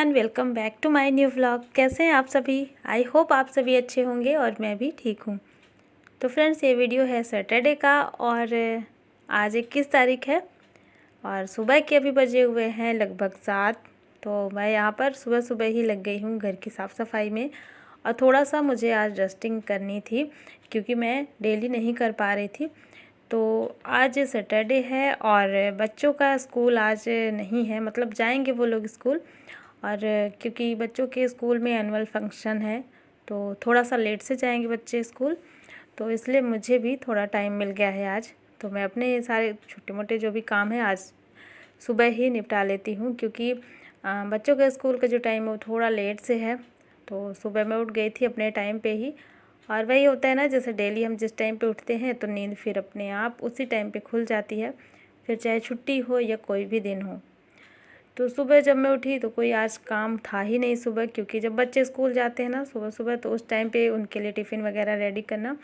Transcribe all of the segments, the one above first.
Everyone, welcome back to my new vlog. कैसे हैं आप सभी? आई होप आप सभी अच्छे होंगे और मैं भी ठीक हूँ। तो फ्रेंड्स, ये वीडियो है सैटरडे का और आज 21 तारीख है और सुबह के अभी बजे हुए हैं लगभग 7। तो मैं यहाँ पर सुबह सुबह ही लग गई हूँ घर की साफ़ सफाई में। और थोड़ा सा मुझे आज डस्टिंग करनी थी क्योंकि मैं डेली नहीं कर पा रही थी। तो आज सैटरडे है और बच्चों का स्कूल आज नहीं है, मतलब जाएंगे वो लोग स्कूल। और क्योंकि बच्चों के स्कूल में एनुअल फंक्शन है तो थोड़ा सा लेट से जाएंगे बच्चे स्कूल, तो इसलिए मुझे भी थोड़ा टाइम मिल गया है आज। तो मैं अपने सारे छोटे मोटे जो भी काम है आज सुबह ही निपटा लेती हूँ क्योंकि बच्चों के स्कूल का जो टाइम है वो थोड़ा लेट से है। तो सुबह मैं उठ गई थी अपने टाइम पे ही। और वही होता है ना, जैसे डेली हम जिस टाइम पे उठते हैं तो नींद फिर अपने आप उसी टाइम पे खुल जाती है, फिर चाहे छुट्टी हो या कोई भी दिन हो। तो सुबह जब मैं उठी तो कोई आज काम था ही नहीं सुबह, क्योंकि जब बच्चे स्कूल जाते हैं ना सुबह सुबह तो उस टाइम पे उनके लिए टिफ़िन वगैरह रेडी करना,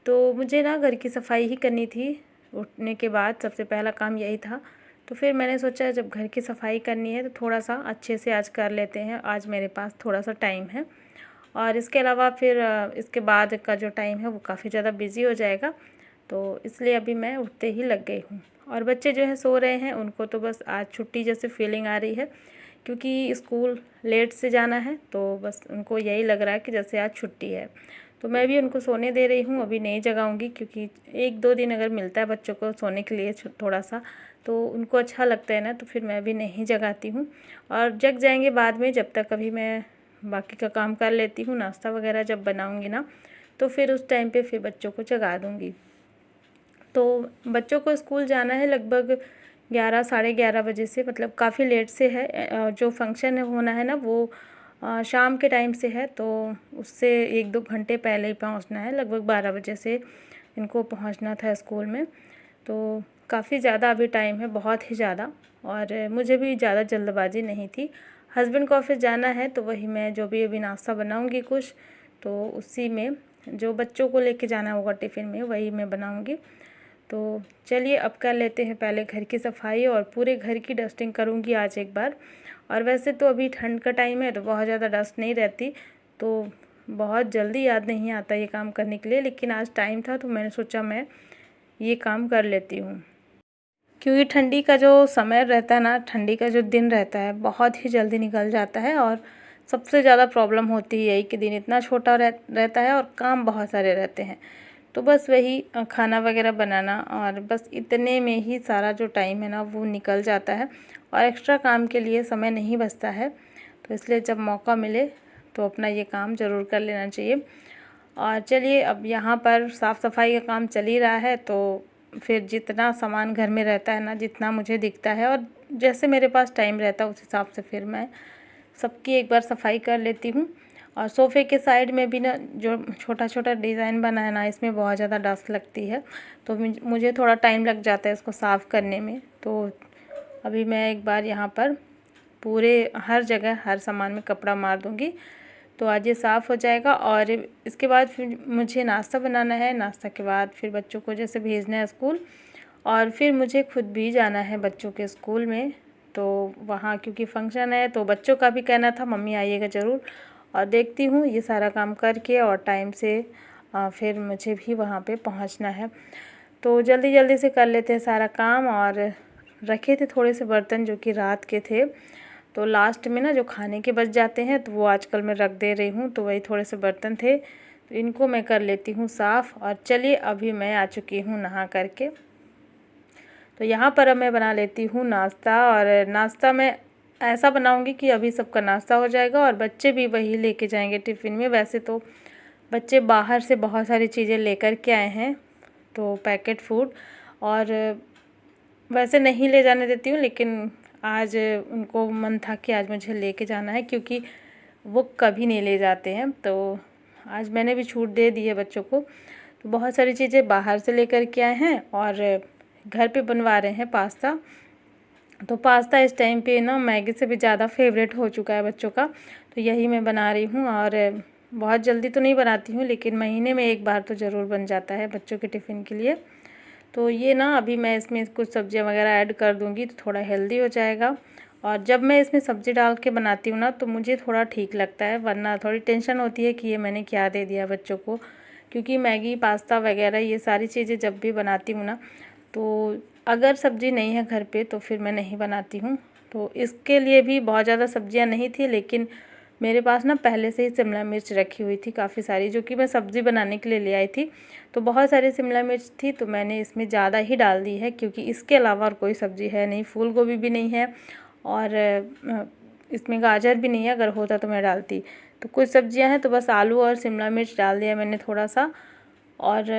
तो मुझे ना घर की सफाई ही करनी थी। उठने के बाद सबसे पहला काम यही था। तो फिर मैंने सोचा जब घर की सफाई करनी है तो थोड़ा सा अच्छे से आज कर लेते हैं, आज मेरे पास थोड़ा सा टाइम है। और इसके अलावा फिर इसके बाद का जो टाइम है वो काफ़ी ज़्यादा बिज़ी हो जाएगा, तो इसलिए अभी मैं उठते ही लग गई हूँ। और बच्चे जो है सो रहे हैं, उनको तो बस आज छुट्टी जैसे फीलिंग आ रही है क्योंकि स्कूल लेट से जाना है, तो बस उनको यही लग रहा है कि जैसे आज छुट्टी है। तो मैं भी उनको सोने दे रही हूँ, अभी नहीं जगाऊंगी क्योंकि 1-2 दिन अगर मिलता है बच्चों को सोने के लिए थोड़ा सा, तो उनको अच्छा लगता है ना, तो फिर मैं भी नहीं जगाती हूँ। और जग जाएंगे बाद में, जब तक अभी मैं बाकी का काम कर लेती हूँ। नाश्ता वगैरह जब बनाऊँगी ना तो फिर उस टाइम पे फिर बच्चों को जगा दूँगी। तो बच्चों को स्कूल जाना है लगभग 11 साढ़े 11 बजे से, मतलब काफ़ी लेट से है। जो फंक्शन होना है ना वो शाम के टाइम से है, तो उससे 1-2 घंटे पहले ही पहुंचना है। लगभग 12 बजे से इनको पहुंचना था स्कूल में। तो काफ़ी ज़्यादा अभी टाइम है, बहुत ही ज़्यादा। और मुझे भी ज़्यादा जल्दबाजी नहीं थी। हस्बैंड को ऑफिस जाना है तो वही मैं जो भी अभी नाश्ता बनाऊंगी कुछ, तो उसी में जो बच्चों को लेके जाना होगा टिफ़िन में वही मैं बनाऊंगी। तो चलिए अब कर लेते हैं पहले घर की सफाई, और पूरे घर की डस्टिंग करूंगी आज एक बार। और वैसे तो अभी ठंड का टाइम है तो बहुत ज़्यादा डस्ट नहीं रहती, तो बहुत जल्दी याद नहीं आता ये काम करने के लिए, लेकिन आज टाइम था तो मैंने सोचा मैं ये काम कर लेती हूँ। क्योंकि ठंडी का जो समय रहता है ना, ठंडी का जो दिन रहता है बहुत ही जल्दी निकल जाता है। और सबसे ज़्यादा प्रॉब्लम होती है यही कि दिन इतना छोटा रहता है और काम बहुत सारे रहते हैं। तो बस वही खाना वगैरह बनाना, और बस इतने में ही सारा जो टाइम है ना वो निकल जाता है और एक्स्ट्रा काम के लिए समय नहीं बचता है। तो इसलिए जब मौका मिले तो अपना ये काम ज़रूर कर लेना चाहिए। और चलिए अब यहाँ पर साफ़ सफाई का काम चल ही रहा है, तो फिर जितना सामान घर में रहता है ना, जितना मुझे दिखता है और जैसे मेरे पास टाइम रहता है उस हिसाब से फिर मैं सबकी एक बार सफाई कर लेती हूँ। और सोफ़े के साइड में भी ना जो छोटा छोटा डिज़ाइन बना है ना, इसमें बहुत ज़्यादा डस्ट लगती है, तो मुझे थोड़ा टाइम लग जाता है इसको साफ़ करने में। तो अभी मैं एक बार यहाँ पर पूरे हर जगह हर सामान में कपड़ा मार दूँगी, तो आज ये साफ़ हो जाएगा। और इसके बाद फिर मुझे नाश्ता बनाना है। नाश्ता के बाद फिर बच्चों को जैसे भेजना है स्कूल, और फिर मुझे खुद भी जाना है बच्चों के स्कूल में। तो वहाँ क्योंकि फ़ंक्शन है तो बच्चों का भी कहना था मम्मी आइएगा ज़रूर, और देखती हूँ ये सारा काम करके और टाइम से फिर मुझे भी वहाँ पे पहुँचना है। तो जल्दी जल्दी से कर लेते हैं सारा काम। और रखे थे थोड़े से बर्तन जो कि रात के थे, तो लास्ट में ना जो खाने के बच जाते हैं तो वो आजकल मैं रख दे रही हूँ, तो वही थोड़े से बर्तन थे तो इनको मैं कर लेती हूँ साफ़। और चलिए अभी मैं आ चुकी हूँ नहा करके। तो यहाँ पर अब मैं बना लेती हूँ नाश्ता, और नाश्ता मैं ऐसा बनाऊँगी कि अभी सबका नाश्ता हो जाएगा और बच्चे भी वही लेके जाएंगे टिफ़िन में। वैसे तो बच्चे बाहर से बहुत सारी चीज़ें लेकर के आए हैं, तो पैकेट फूड, और वैसे नहीं ले जाने देती हूँ, लेकिन आज उनको मन था कि आज मुझे लेके जाना है क्योंकि वो कभी नहीं ले जाते हैं, तो आज मैंने भी छूट दे दी है बच्चों को। तो बहुत सारी चीज़ें बाहर से लेकर के आए हैं और घर पे बनवा रहे हैं पास्ता। तो पास्ता इस टाइम पे ना मैगी से भी ज़्यादा फेवरेट हो चुका है बच्चों का, तो यही मैं बना रही हूँ। और बहुत जल्दी तो नहीं बनाती हूँ, लेकिन महीने में एक बार तो ज़रूर बन जाता है बच्चों के टिफ़िन के लिए। तो ये ना अभी मैं इसमें कुछ सब्जियां वगैरह ऐड कर दूंगी तो थोड़ा हेल्दी हो जाएगा। और जब मैं इसमें सब्ज़ी डाल के बनाती हूँ ना तो मुझे थोड़ा ठीक लगता है, वरना थोड़ी टेंशन होती है कि ये मैंने क्या दे दिया बच्चों को। क्योंकि मैगी पास्ता वगैरह ये सारी चीज़ें जब भी बनाती हूँ ना, तो अगर सब्ज़ी नहीं है घर पे तो फिर मैं नहीं बनाती हूँ। तो इसके लिए भी बहुत ज़्यादा सब्ज़ियाँ नहीं थी, लेकिन मेरे पास ना पहले से ही शिमला मिर्च रखी हुई थी काफ़ी सारी, जो कि मैं सब्ज़ी बनाने के लिए ले आई थी। तो बहुत सारी शिमला मिर्च थी, तो मैंने इसमें ज़्यादा ही डाल दी है, क्योंकि इसके अलावा और कोई सब्ज़ी है नहीं। फूल गोभी भी नहीं है और इसमें गाजर भी नहीं है, अगर होता तो मैं डालती। तो कुछ सब्ज़ियाँ हैं तो बस आलू और शिमला मिर्च डाल दिया मैंने थोड़ा सा, और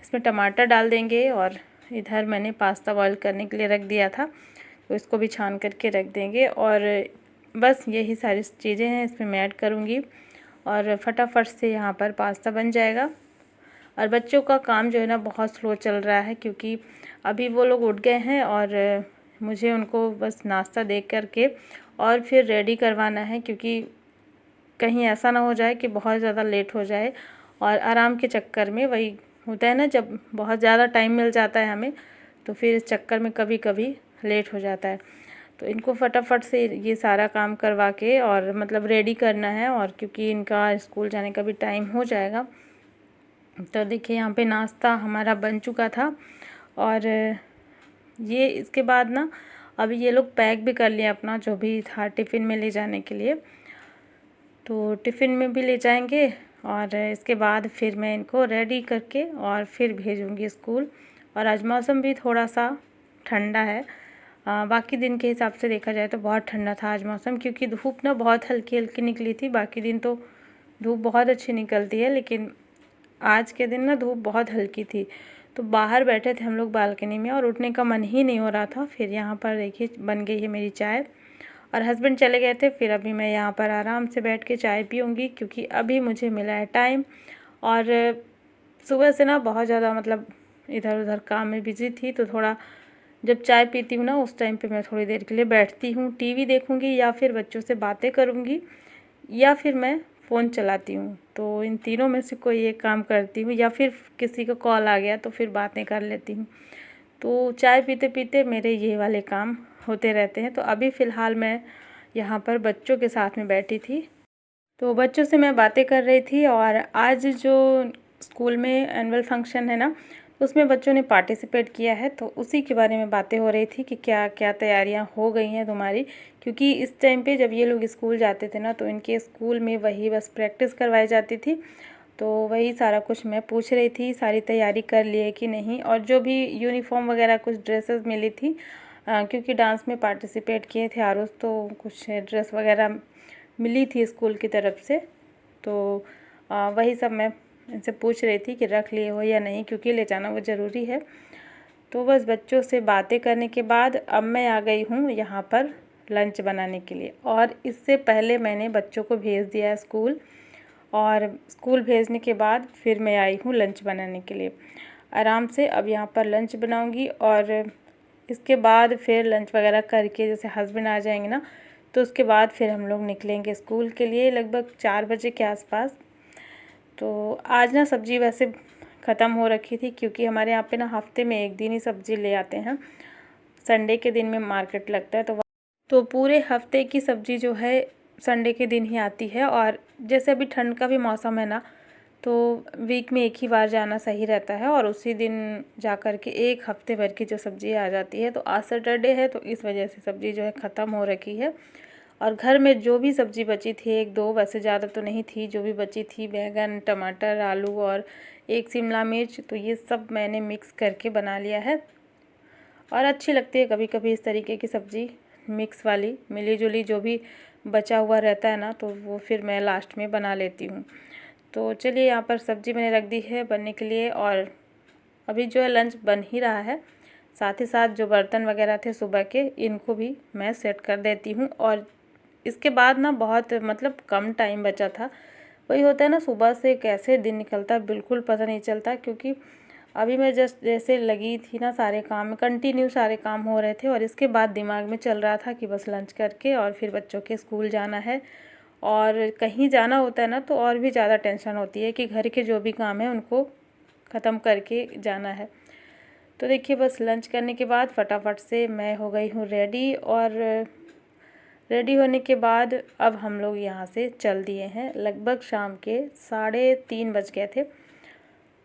इसमें टमाटर डाल देंगे। और इधर मैंने पास्ता बॉईल करने के लिए रख दिया था, तो इसको भी छान करके रख देंगे। और बस यही सारी चीज़ें हैं इसमें मैं ऐड करूँगी, और फटाफट से यहाँ पर पास्ता बन जाएगा। और बच्चों का काम जो है ना बहुत स्लो चल रहा है, क्योंकि अभी वो लोग उठ गए हैं और मुझे उनको बस नाश्ता दे करके और फिर रेडी करवाना है, क्योंकि कहीं ऐसा ना हो जाए कि बहुत ज़्यादा लेट हो जाए। और आराम के चक्कर में वही होता है ना, जब बहुत ज़्यादा टाइम मिल जाता है हमें, तो फिर इस चक्कर में कभी कभी लेट हो जाता है। तो इनको फटाफट से ये सारा काम करवा के और मतलब रेडी करना है, और क्योंकि इनका स्कूल जाने का भी टाइम हो जाएगा। तो देखिए यहाँ पे नाश्ता हमारा बन चुका था, और ये इसके बाद ना अभी ये लोग पैक भी कर लिए अपना जो भी था टिफ़िन में ले जाने के लिए। तो टिफ़िन में भी ले जाएंगे, और इसके बाद फिर मैं इनको रेडी करके और फिर भेजूँगी स्कूल। और आज मौसम भी थोड़ा सा ठंडा है, बाकी दिन के हिसाब से देखा जाए तो बहुत ठंडा था आज मौसम, क्योंकि धूप ना बहुत हल्की हल्की निकली थी। बाकी दिन तो धूप बहुत अच्छी निकलती है, लेकिन आज के दिन ना धूप बहुत हल्की थी। तो बाहर बैठे थे हम लोग बालकनी में, और उठने का मन ही नहीं हो रहा था। फिर यहाँ पर देखिए बन गई है मेरी चाय, और हस्बैंड चले गए थे। फिर अभी मैं यहाँ पर आराम से बैठ के चाय पीऊँगी, क्योंकि अभी मुझे मिला है टाइम। और सुबह से ना बहुत ज़्यादा मतलब इधर उधर काम में बिज़ी थी, तो थोड़ा जब चाय पीती हूँ ना उस टाइम पे मैं थोड़ी देर के लिए बैठती हूँ, टीवी देखूँगी या फिर बच्चों से बातें करूँगी, या फिर मैं फ़ोन चलाती हूँ। तो इन तीनों में से कोई एक काम करती हूँ, या फिर किसी का कॉल आ गया तो फिर बातें कर लेती हूँ। तो चाय पीते पीते मेरे ये वाले काम होते रहते हैं। तो अभी फ़िलहाल मैं यहाँ पर बच्चों के साथ में बैठी थी, तो बच्चों से मैं बातें कर रही थी। और आज जो स्कूल में एनुअल फंक्शन है ना, उसमें बच्चों ने पार्टिसिपेट किया है, तो उसी के बारे में बातें हो रही थी कि क्या क्या तैयारियां हो गई हैं तुम्हारी। क्योंकि इस टाइम पे जब ये लोग स्कूल जाते थे ना, तो इनके स्कूल में वही बस प्रैक्टिस करवाई जाती थी। तो वही सारा कुछ मैं पूछ रही थी, सारी तैयारी कर ली है कि नहीं। और जो भी यूनिफॉर्म वगैरह कुछ ड्रेसेस मिली थी, क्योंकि डांस में पार्टिसिपेट किए थे आरोज, तो कुछ ड्रेस वगैरह मिली थी स्कूल की तरफ से। तो वही सब मैं इनसे पूछ रही थी कि रख लिए हो या नहीं, क्योंकि ले जाना वो ज़रूरी है। तो बस बच्चों से बातें करने के बाद अब मैं आ गई हूँ यहाँ पर लंच बनाने के लिए। और इससे पहले मैंने बच्चों को भेज दिया स्कूल, और स्कूल भेजने के बाद फिर मैं आई हूँ लंच बनाने के लिए आराम से। अब यहाँ पर लंच बनाऊँगी, और इसके बाद फिर लंच वगैरह करके जैसे हस्बैंड आ जाएंगे ना, तो उसके बाद फिर हम लोग निकलेंगे स्कूल के लिए लगभग 4 बजे के आसपास। तो आज ना सब्ज़ी वैसे ख़त्म हो रखी थी, क्योंकि हमारे यहाँ पे ना हफ्ते में एक दिन ही सब्ज़ी ले आते हैं, संडे के दिन में मार्केट लगता है। तो पूरे हफ्ते की सब्ज़ी जो है संडे के दिन ही आती है। और जैसे अभी ठंड का भी मौसम है ना, तो वीक में एक ही बार जाना सही रहता है, और उसी दिन जा कर के एक हफ्ते भर की जो सब्ज़ी आ जाती है। तो आज सैटरडे है, तो इस वजह से सब्ज़ी जो है ख़त्म हो रखी है। और घर में जो भी सब्ज़ी बची थी, एक दो, वैसे ज़्यादा तो नहीं थी, जो भी बची थी बैंगन, टमाटर, आलू और एक शिमला मिर्च, तो ये सब मैंने मिक्स करके बना लिया है। और अच्छी लगती है कभी कभी इस तरीके की सब्ज़ी, मिक्स वाली मिली जुली जो भी बचा हुआ रहता है ना, तो वो फिर मैं लास्ट में बना लेती हूँ। तो चलिए यहाँ पर सब्ज़ी मैंने रख दी है बनने के लिए, और अभी जो है लंच बन ही रहा है। साथ ही साथ जो बर्तन वगैरह थे सुबह के, इनको भी मैं सेट कर देती हूँ। और इसके बाद ना बहुत मतलब कम टाइम बचा था। वही होता है ना, सुबह से कैसे दिन निकलता है बिल्कुल पता नहीं चलता, क्योंकि अभी मैं जस्ट जैसे लगी थी ना सारे काम में, कंटिन्यू सारे काम हो रहे थे। और इसके बाद दिमाग में चल रहा था कि बस लंच करके और फिर बच्चों के स्कूल जाना है। और कहीं जाना होता है ना, तो और भी ज़्यादा टेंशन होती है कि घर के जो भी काम है उनको ख़त्म करके जाना है। तो देखिए बस लंच करने के बाद फटाफट से मैं हो गई हूँ रेडी, और रेडी होने के बाद अब हम लोग यहाँ से चल दिए हैं। लगभग शाम के 3:30 बज गए थे।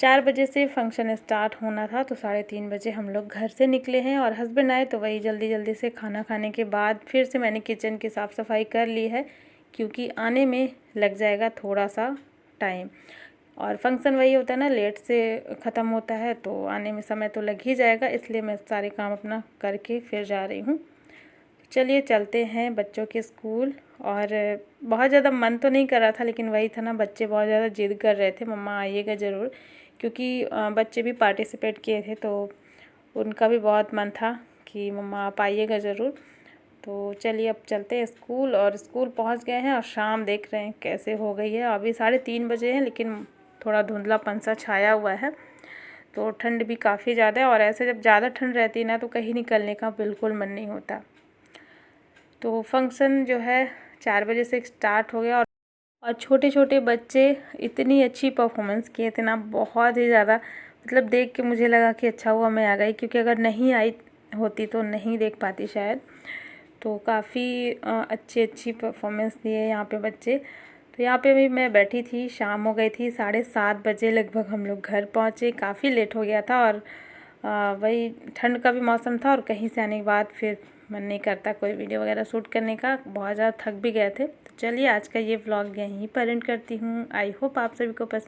4 बजे से फंक्शन स्टार्ट होना था, तो 3:30 बजे हम लोग घर से निकले हैं। और हस्बैंड आए तो वही जल्दी जल्दी से खाना खाने के बाद फिर से मैंने किचन की साफ़ सफाई कर ली है, क्योंकि आने में लग जाएगा थोड़ा सा टाइम। और फंक्शन वही होता है ना, लेट से ख़त्म होता है, तो आने में समय तो लग ही जाएगा, इसलिए मैं सारे काम अपना करके फिर जा रही हूँ। चलिए चलते हैं बच्चों के स्कूल। और बहुत ज़्यादा मन तो नहीं कर रहा था, लेकिन वही था ना, बच्चे बहुत ज़्यादा जिद कर रहे थे, मम्मा आइएगा ज़रूर, क्योंकि बच्चे भी पार्टिसिपेट किए थे, तो उनका भी बहुत मन था कि मम्मा आप आइएगा ज़रूर। तो चलिए अब चलते हैं स्कूल। और स्कूल पहुंच गए हैं और शाम देख रहे हैं कैसे हो गई है। अभी 3:30 बजे हैं, लेकिन थोड़ा धुंधलापन सा छाया हुआ है, तो ठंड भी काफ़ी ज़्यादा है। और ऐसे जब ज़्यादा ठंड रहती है ना, तो कहीं निकलने का बिल्कुल मन नहीं होता। तो फंक्शन जो है 4 बजे से स्टार्ट हो गया। और छोटे छोटे बच्चे इतनी अच्छी परफॉर्मेंस किए थे ना, बहुत ही ज़्यादा, मतलब देख के मुझे लगा कि अच्छा हुआ मैं आ गई, क्योंकि अगर नहीं आई होती तो नहीं देख पाती शायद। तो काफ़ी अच्छी परफॉर्मेंस दिए यहाँ पे बच्चे। तो यहाँ पे भी मैं बैठी थी, शाम हो गई थी, 7:30 बजे लगभग हम लोग घर पहुँचे। काफ़ी लेट हो गया था, और वही ठंड का भी मौसम था, और कहीं से आने के बाद फिर मन नहीं करता कोई वीडियो वगैरह शूट करने का, बहुत ज़्यादा थक भी गए थे। तो चलिए आज का ये व्लॉग यहीं पर एंड करती हूँ। आई होप आप सभी को पसंद